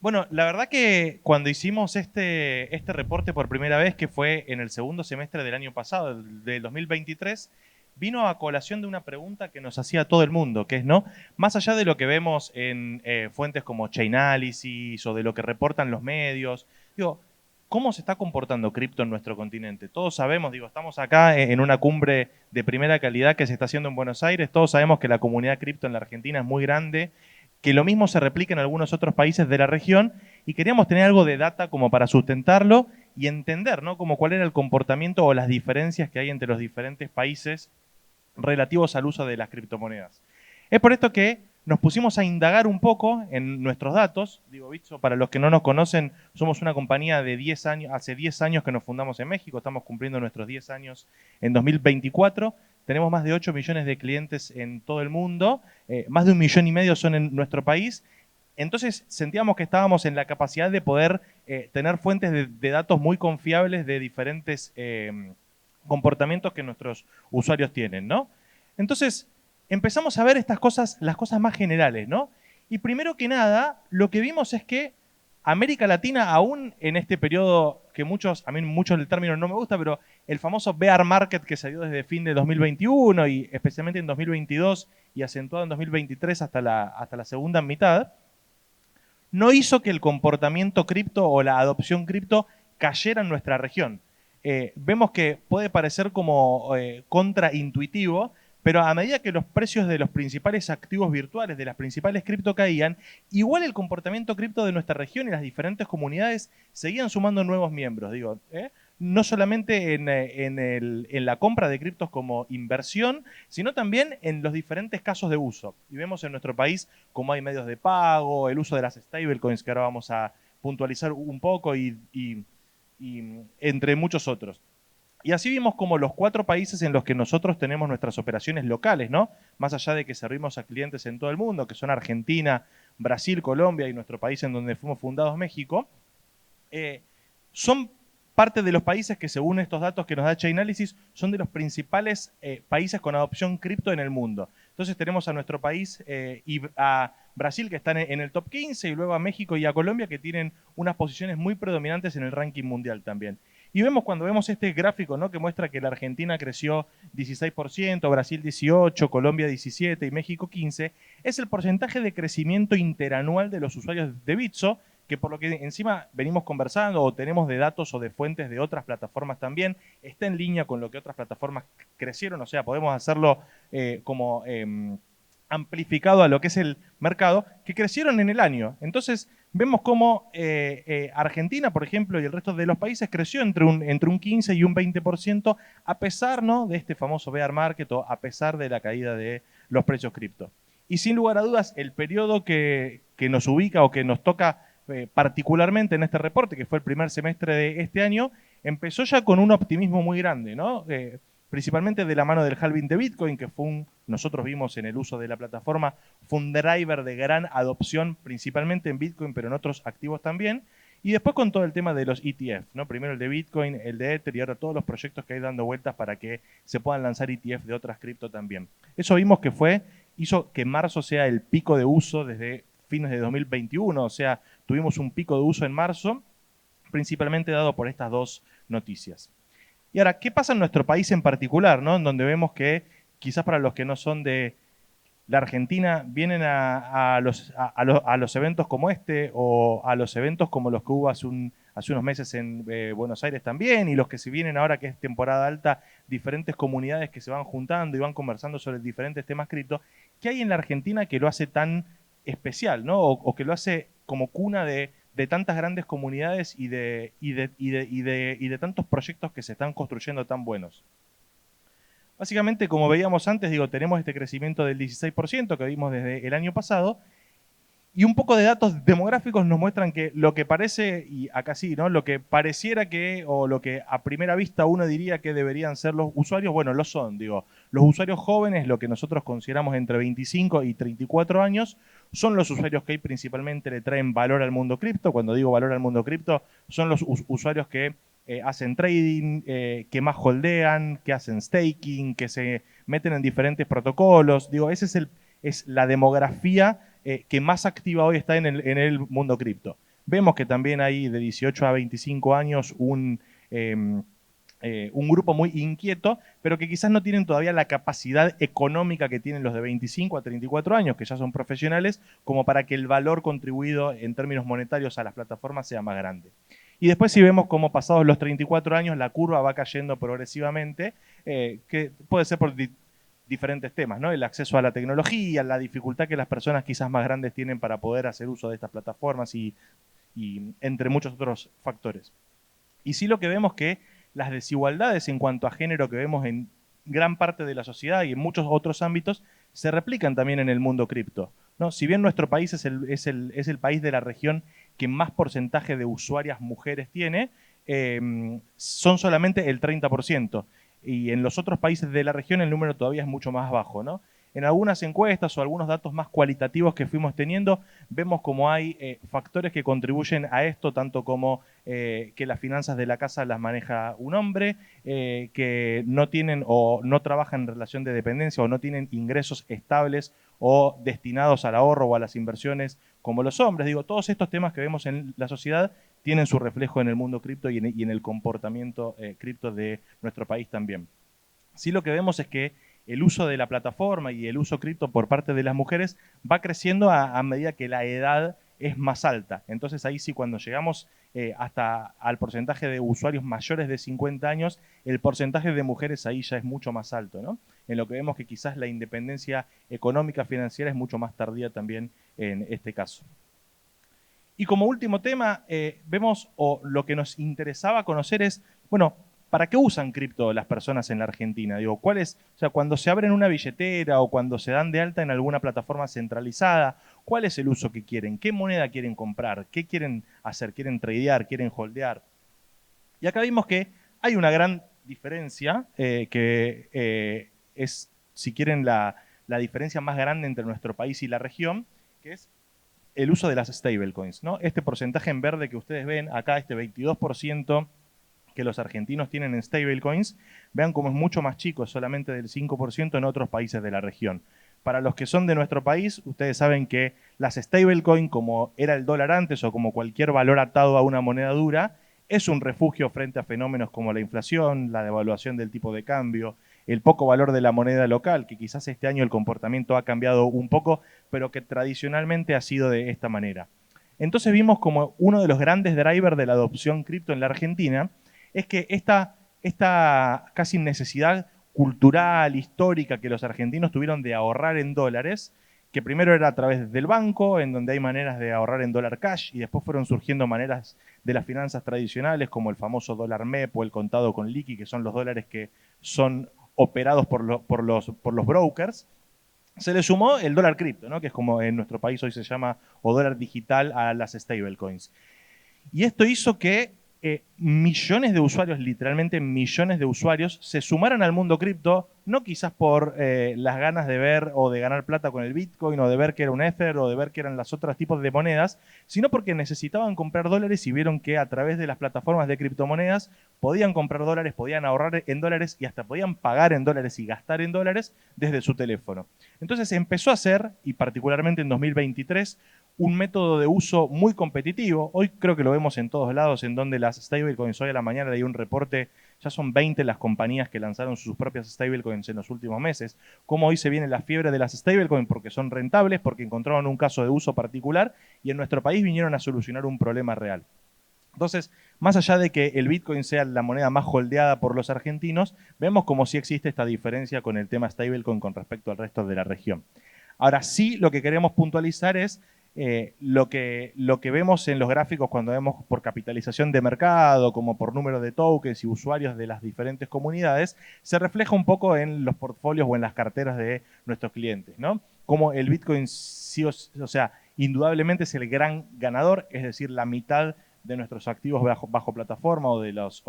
Bueno, la verdad que cuando hicimos este reporte por primera vez, que fue en el segundo semestre del año pasado, del 2023, vino a colación de una pregunta que nos hacía todo el mundo, que es, ¿no? Más allá de lo que vemos en fuentes como Chainalysis o de lo que reportan los medios, digo, ¿cómo se está comportando cripto en nuestro continente? Todos sabemos, digo, estamos acá en una cumbre de primera calidad que se está haciendo en Buenos Aires, todos sabemos que la comunidad cripto en la Argentina es muy grande, que lo mismo se replica en algunos otros países de la región y queríamos tener algo de data como para sustentarlo y entender, ¿no? Como cuál era el comportamiento o las diferencias que hay entre los diferentes países relativos al uso de las criptomonedas. Es por esto que nos pusimos a indagar un poco en nuestros datos. Digo, Bitso, para los que no nos conocen, somos una compañía de 10 años, hace 10 años que nos fundamos en México, estamos cumpliendo nuestros 10 años en 2024. Tenemos más de 8 millones de clientes en todo el mundo, más de 1,5 millones son en nuestro país. Entonces sentíamos que estábamos en la capacidad de poder tener fuentes de datos muy confiables de diferentes comportamientos que nuestros usuarios tienen, ¿no? Entonces empezamos a ver estas cosas, las cosas más generales, ¿no? Y primero que nada, lo que vimos es que América Latina, aún en este periodo que a mí mucho el término no me gusta, pero el famoso bear market que se dio desde fin de 2021 y especialmente en 2022 y acentuado en 2023 hasta la segunda mitad, no hizo que el comportamiento cripto o la adopción cripto cayera en nuestra región. Vemos que puede parecer como contraintuitivo, pero a medida que los precios de los principales activos virtuales, de las principales cripto caían, igual el comportamiento cripto de nuestra región y las diferentes comunidades seguían sumando nuevos miembros. Digo, no solamente en la compra de criptos como inversión, sino también en los diferentes casos de uso. Y vemos en nuestro país cómo hay medios de pago, el uso de las stablecoins, que ahora vamos a puntualizar un poco, y entre muchos otros. Y así vimos como los 4 países en los que nosotros tenemos nuestras operaciones locales, ¿no? Más allá de que servimos a clientes en todo el mundo, que son Argentina, Brasil, Colombia y nuestro país en donde fuimos fundados, México, son parte de los países que, según estos datos que nos da Chainalysis, son de los principales países con adopción cripto en el mundo. Entonces tenemos a nuestro país y a Brasil, que están en el top 15, y luego a México y a Colombia, que tienen unas posiciones muy predominantes en el ranking mundial también. Y vemos cuando vemos este gráfico, ¿no? Que muestra que la Argentina creció 16%, Brasil 18%, Colombia 17% y México 15%, es el porcentaje de crecimiento interanual de los usuarios de Bitso, que por lo que encima venimos conversando o tenemos de datos o de fuentes de otras plataformas también, está en línea con lo que otras plataformas crecieron, o sea, podemos hacerlo como amplificado a lo que es el mercado, que crecieron en el año. Entonces, vemos cómo Argentina, por ejemplo, y el resto de los países creció entre un 15 y un 20%, a pesar, ¿no?, de este famoso bear market o a pesar de la caída de los precios cripto. Y sin lugar a dudas, el periodo que nos ubica o que nos toca particularmente en este reporte, que fue el primer semestre de este año, empezó ya con un optimismo muy grande, ¿no? Principalmente de la mano del halving de Bitcoin, que fue nosotros vimos en el uso de la plataforma, fue un driver de gran adopción, principalmente en Bitcoin, pero en otros activos también. Y después con todo el tema de los ETF, ¿no? Primero el de Bitcoin, el de Ether y ahora todos los proyectos que hay dando vueltas para que se puedan lanzar ETF de otras cripto también. Eso vimos que hizo que marzo sea el pico de uso desde fines de 2021, o sea, tuvimos un pico de uso en marzo, principalmente dado por estas dos noticias. Y ahora, ¿qué pasa en nuestro país en particular, ¿no? En donde vemos que quizás para los que no son de la Argentina vienen a los eventos como este o a los eventos como los que hubo hace unos meses en Buenos Aires también, y los que se vienen ahora que es temporada alta, diferentes comunidades que se van juntando y van conversando sobre diferentes temas cripto. ¿Qué hay en la Argentina que lo hace tan especial, ¿no? O que lo hace como cuna de tantas grandes comunidades y de tantos proyectos que se están construyendo tan buenos? Básicamente, como veíamos antes, digo, tenemos este crecimiento del 16% que vimos desde el año pasado, y un poco de datos demográficos nos muestran que lo que parece, y acá sí, ¿no?, lo que pareciera que, o lo que a primera vista uno diría que deberían ser los usuarios, bueno, lo son, digo. Los usuarios jóvenes, lo que nosotros consideramos entre 25 y 34 años, son los usuarios que principalmente le traen valor al mundo cripto. Cuando digo valor al mundo cripto, son los usuarios que hacen trading, que más holdean, que hacen staking, que se meten en diferentes protocolos. Digo, es la demografía que más activa hoy está en el mundo cripto. Vemos que también hay de 18 a 25 años un grupo muy inquieto, pero que quizás no tienen todavía la capacidad económica que tienen los de 25 a 34 años, que ya son profesionales, como para que el valor contribuido en términos monetarios a las plataformas sea más grande. Y después si vemos cómo pasados los 34 años la curva va cayendo progresivamente, que puede ser por diferentes temas, ¿no? El acceso a la tecnología, la dificultad que las personas quizás más grandes tienen para poder hacer uso de estas plataformas y entre muchos otros factores. Y sí lo que vemos que las desigualdades en cuanto a género que vemos en gran parte de la sociedad y en muchos otros ámbitos se replican también en el mundo cripto, ¿no? Si bien nuestro país es el país de la región que más porcentaje de usuarias mujeres tiene, son solamente el 30%. Y en los otros países de la región el número todavía es mucho más bajo, ¿no? En algunas encuestas o algunos datos más cualitativos que fuimos teniendo, vemos como hay factores que contribuyen a esto, tanto como que las finanzas de la casa las maneja un hombre, que no tienen o no trabajan en relación de dependencia o no tienen ingresos estables o destinados al ahorro o a las inversiones como los hombres. Digo, todos estos temas que vemos en la sociedad tienen su reflejo en el mundo cripto y en el comportamiento cripto de nuestro país también. Sí, lo que vemos es que el uso de la plataforma y el uso cripto por parte de las mujeres va creciendo a medida que la edad es más alta. Entonces ahí sí, cuando llegamos hasta al porcentaje de usuarios mayores de 50 años, el porcentaje de mujeres ahí ya es mucho más alto, ¿no? En lo que vemos que quizás la independencia económica financiera es mucho más tardía también en este caso. Y como último tema, vemos, o lo que nos interesaba conocer es, bueno, ¿para qué usan cripto las personas en la Argentina? Digo, ¿cuál es, o sea, cuando se abren una billetera o cuando se dan de alta en alguna plataforma centralizada, ¿cuál es el uso que quieren? ¿Qué moneda quieren comprar? ¿Qué quieren hacer? ¿Quieren tradear? ¿Quieren holdear? Y acá vimos que hay una gran diferencia, que es, si quieren, la diferencia más grande entre nuestro país y la región, que es el uso de las stablecoins, ¿no? Este porcentaje en verde que ustedes ven acá, este 22% que los argentinos tienen en stablecoins, vean cómo es mucho más chico, solamente del 5% en otros países de la región. Para los que son de nuestro país, ustedes saben que las stablecoins, como era el dólar antes o como cualquier valor atado a una moneda dura, es un refugio frente a fenómenos como la inflación, la devaluación del tipo de cambio, el poco valor de la moneda local, que quizás este año el comportamiento ha cambiado un poco, pero que tradicionalmente ha sido de esta manera. Entonces vimos como uno de los grandes drivers de la adopción cripto en la Argentina es que esta casi necesidad cultural, histórica que los argentinos tuvieron de ahorrar en dólares, que primero era a través del banco, en donde hay maneras de ahorrar en dólar cash, y después fueron surgiendo maneras de las finanzas tradicionales, como el famoso dólar MEP o el contado con liqui, que son los dólares que son operados por los brokers. Se le sumó el dólar cripto, ¿no? Que es como en nuestro país hoy se llama, o dólar digital a las stablecoins. Y esto hizo que millones de usuarios, literalmente millones de usuarios, se sumaran al mundo cripto, no quizás por las ganas de ver o de ganar plata con el Bitcoin o de ver que era un Ether o de ver que eran los otros tipos de monedas, sino porque necesitaban comprar dólares y vieron que a través de las plataformas de criptomonedas podían comprar dólares, podían ahorrar en dólares y hasta podían pagar en dólares y gastar en dólares desde su teléfono. Entonces empezó a ser, y particularmente en 2023, un método de uso muy competitivo. Hoy creo que lo vemos en todos lados, en donde las stablecoins, hoy a la mañana leí un reporte, ya son 20 las compañías que lanzaron sus propias stablecoins en los últimos meses. Cómo hoy se viene la fiebre de las stablecoins porque son rentables, porque encontraron un caso de uso particular y en nuestro país vinieron a solucionar un problema real. Entonces, más allá de que el Bitcoin sea la moneda más holdeada por los argentinos, vemos como sí existe esta diferencia con el tema stablecoin con respecto al resto de la región. Ahora sí, lo que queremos puntualizar es lo que vemos en los gráficos cuando vemos por capitalización de mercado, como por número de tokens y usuarios de las diferentes comunidades, se refleja un poco en los portfolios o en las carteras de nuestros clientes, ¿no? Como el Bitcoin sí, o sea, indudablemente es el gran ganador, es decir, la mitad de nuestros activos bajo plataforma o de los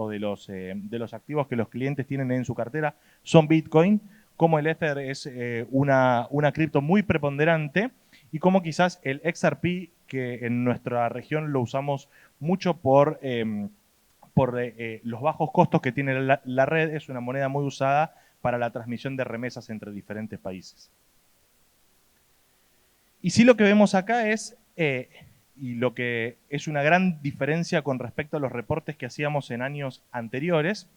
activos que los clientes tienen en su cartera son Bitcoin, como el Ether es una cripto muy preponderante y como quizás el XRP, que en nuestra región lo usamos mucho por los bajos costos que tiene la red, es una moneda muy usada para la transmisión de remesas entre diferentes países. Y sí, lo que vemos acá es y lo que es una gran diferencia con respecto a los reportes que hacíamos en años anteriores,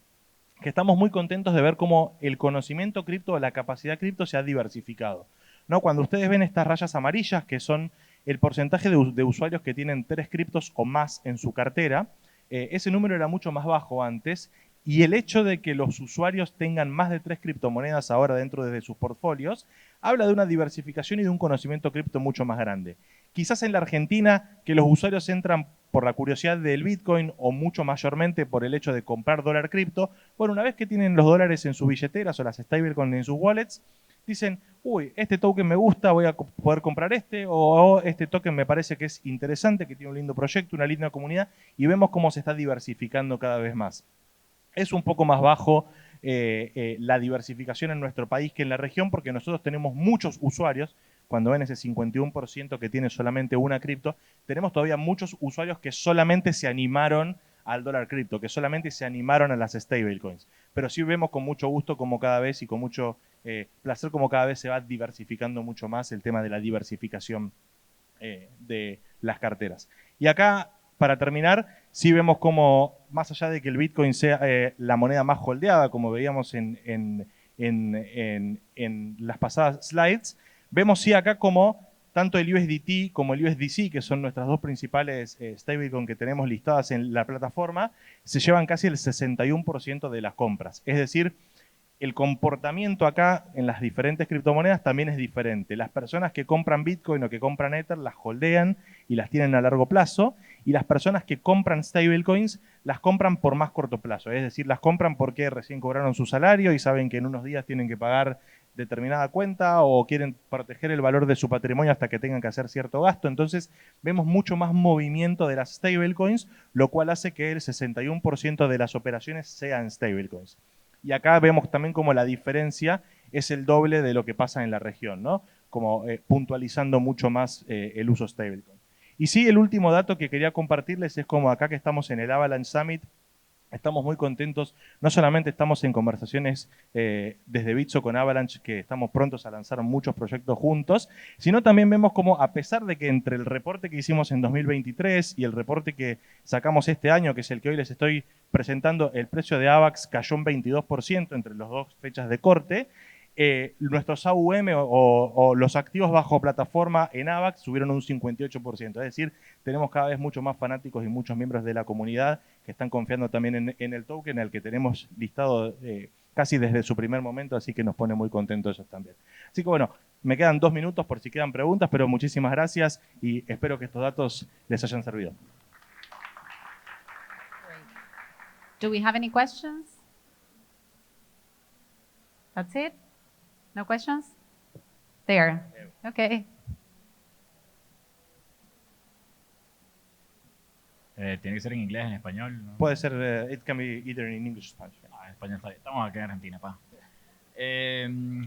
que estamos muy contentos de ver cómo el conocimiento cripto o la capacidad cripto se ha diversificado, ¿no? Cuando ustedes ven estas rayas amarillas, que son el porcentaje de usuarios que tienen 3 criptos o más en su cartera, ese número era mucho más bajo antes, y el hecho de que los usuarios tengan más de 3 criptomonedas ahora dentro de sus portfolios, habla de una diversificación y de un conocimiento cripto mucho más grande. Quizás en la Argentina, que los usuarios entran por la curiosidad del Bitcoin o mucho mayormente por el hecho de comprar dólar cripto, bueno, una vez que tienen los dólares en sus billeteras o las stablecoins en sus wallets, dicen, uy, este token me gusta, voy a poder comprar este, o este token me parece que es interesante, que tiene un lindo proyecto, una linda comunidad, y vemos cómo se está diversificando cada vez más. Es un poco más bajo la diversificación en nuestro país que en la región, porque nosotros tenemos muchos usuarios. Cuando ven ese 51% que tiene solamente una cripto, tenemos todavía muchos usuarios que solamente se animaron al dólar cripto, que solamente se animaron a las stablecoins. Pero sí vemos con mucho gusto como cada vez y con mucho placer como cada vez se va diversificando mucho más el tema de la diversificación de las carteras. Y acá, para terminar, sí vemos como, más allá de que el Bitcoin sea la moneda más holdeada, como veíamos en las pasadas slides, vemos sí acá como tanto el USDT como el USDC, que son nuestras dos principales stablecoins que tenemos listadas en la plataforma, se llevan casi el 61% de las compras. Es decir, el comportamiento acá en las diferentes criptomonedas también es diferente. Las personas que compran Bitcoin o que compran Ether las holdean y las tienen a largo plazo, y las personas que compran stablecoins las compran por más corto plazo. Es decir, las compran porque recién cobraron su salario y saben que en unos días tienen que pagar determinada cuenta o quieren proteger el valor de su patrimonio hasta que tengan que hacer cierto gasto. Entonces vemos mucho más movimiento de las stablecoins, lo cual hace que el 61% de las operaciones sean stablecoins. Y acá vemos también como la diferencia es el doble de lo que pasa en la región, ¿no? Como puntualizando mucho más el uso stablecoin. Y sí, el último dato que quería compartirles es como acá que estamos en el Avalanche Summit, estamos muy contentos. No solamente estamos en conversaciones desde Bitso con Avalanche, que estamos prontos a lanzar muchos proyectos juntos, sino también vemos como, a pesar de que entre el reporte que hicimos en 2023 y el reporte que sacamos este año, que es el que hoy les estoy presentando, el precio de AVAX cayó un 22% entre las dos fechas de corte, nuestros AUM o los activos bajo plataforma en AVAX subieron un 58%. Es decir, tenemos cada vez mucho más fanáticos y muchos miembros de la comunidad que están confiando también en el token, el que tenemos listado casi desde su primer momento, así que nos pone muy contentos ellos también. Así que bueno, me quedan 2 minutos por si quedan preguntas, pero muchísimas gracias y espero que estos datos les hayan servido. Do we have any questions? That's it? No questions? There. Okay. Tiene que ser en inglés, en español, ¿no? Puede ser, it can be either in English or Spanish. En español está bien. Estamos aquí en Argentina, pa.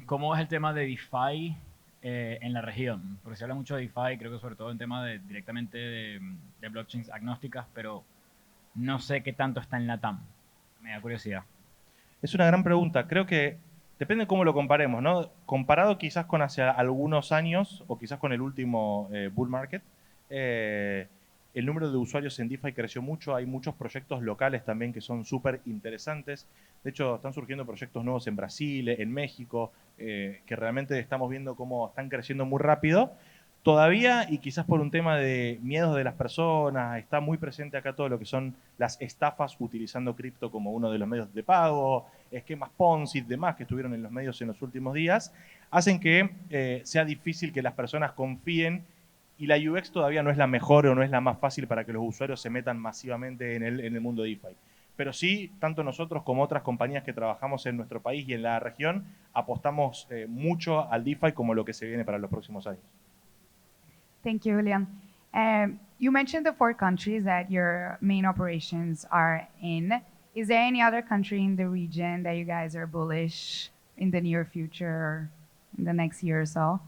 ¿Cómo es el tema de DeFi en la región? Porque se habla mucho de DeFi, creo que sobre todo en tema directamente de blockchains agnósticas, pero no sé qué tanto está en la TAM. Me da curiosidad. Es una gran pregunta. Creo que depende de cómo lo comparemos, ¿no? Comparado quizás con hace algunos años o quizás con el último bull market, el número de usuarios en DeFi creció mucho. Hay muchos proyectos locales también que son súper interesantes. De hecho, están surgiendo proyectos nuevos en Brasil, en México, que realmente estamos viendo cómo están creciendo muy rápido. Todavía, y quizás por un tema de miedos de las personas, está muy presente acá todo lo que son las estafas utilizando cripto como uno de los medios de pago, esquemas Ponzi y demás que estuvieron en los medios en los últimos días, hacen que sea difícil que las personas confíen y la UX todavía no es la mejor o no es la más fácil para que los usuarios se metan masivamente en el mundo DeFi. Pero sí, tanto nosotros como otras compañías que trabajamos en nuestro país y en la región, apostamos mucho al DeFi como lo que se viene para los próximos años. Thank you, Julian. You mentioned the 4 countries that your main operations are in. Is there any other country in the region that you guys are bullish in the near future, in the next year or so?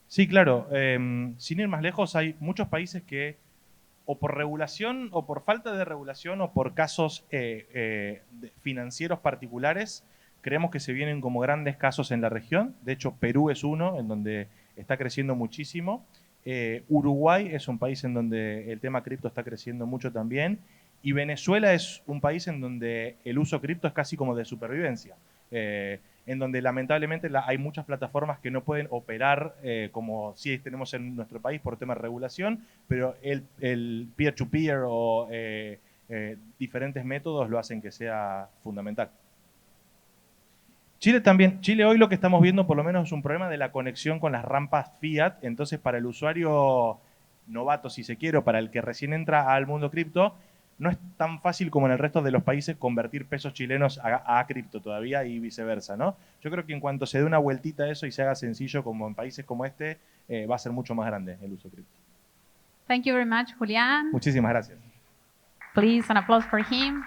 Sí, claro. Sin ir más lejos, hay muchos países que o por regulación o por falta de regulación o por casos financieros particulares, creemos que se vienen como grandes casos en la región. De hecho, Perú es uno en donde está creciendo muchísimo. Uruguay es un país en donde el tema cripto está creciendo mucho también. Y Venezuela es un país en donde el uso cripto es casi como de supervivencia. En donde lamentablemente hay muchas plataformas que no pueden operar como sí tenemos en nuestro país por tema de regulación, pero el peer-to-peer o diferentes métodos lo hacen que sea fundamental. Chile también, Chile hoy lo que estamos viendo por lo menos es un problema de la conexión con las rampas fiat, entonces para el usuario novato, si se quiere, o para el que recién entra al mundo cripto, no es tan fácil como en el resto de los países convertir pesos chilenos a cripto todavía y viceversa, ¿no? Yo creo que en cuanto se dé una vueltita a eso y se haga sencillo como en países como este, va a ser mucho más grande el uso cripto. Thank you very much, Julián. Muchísimas gracias. Please, an applause for him.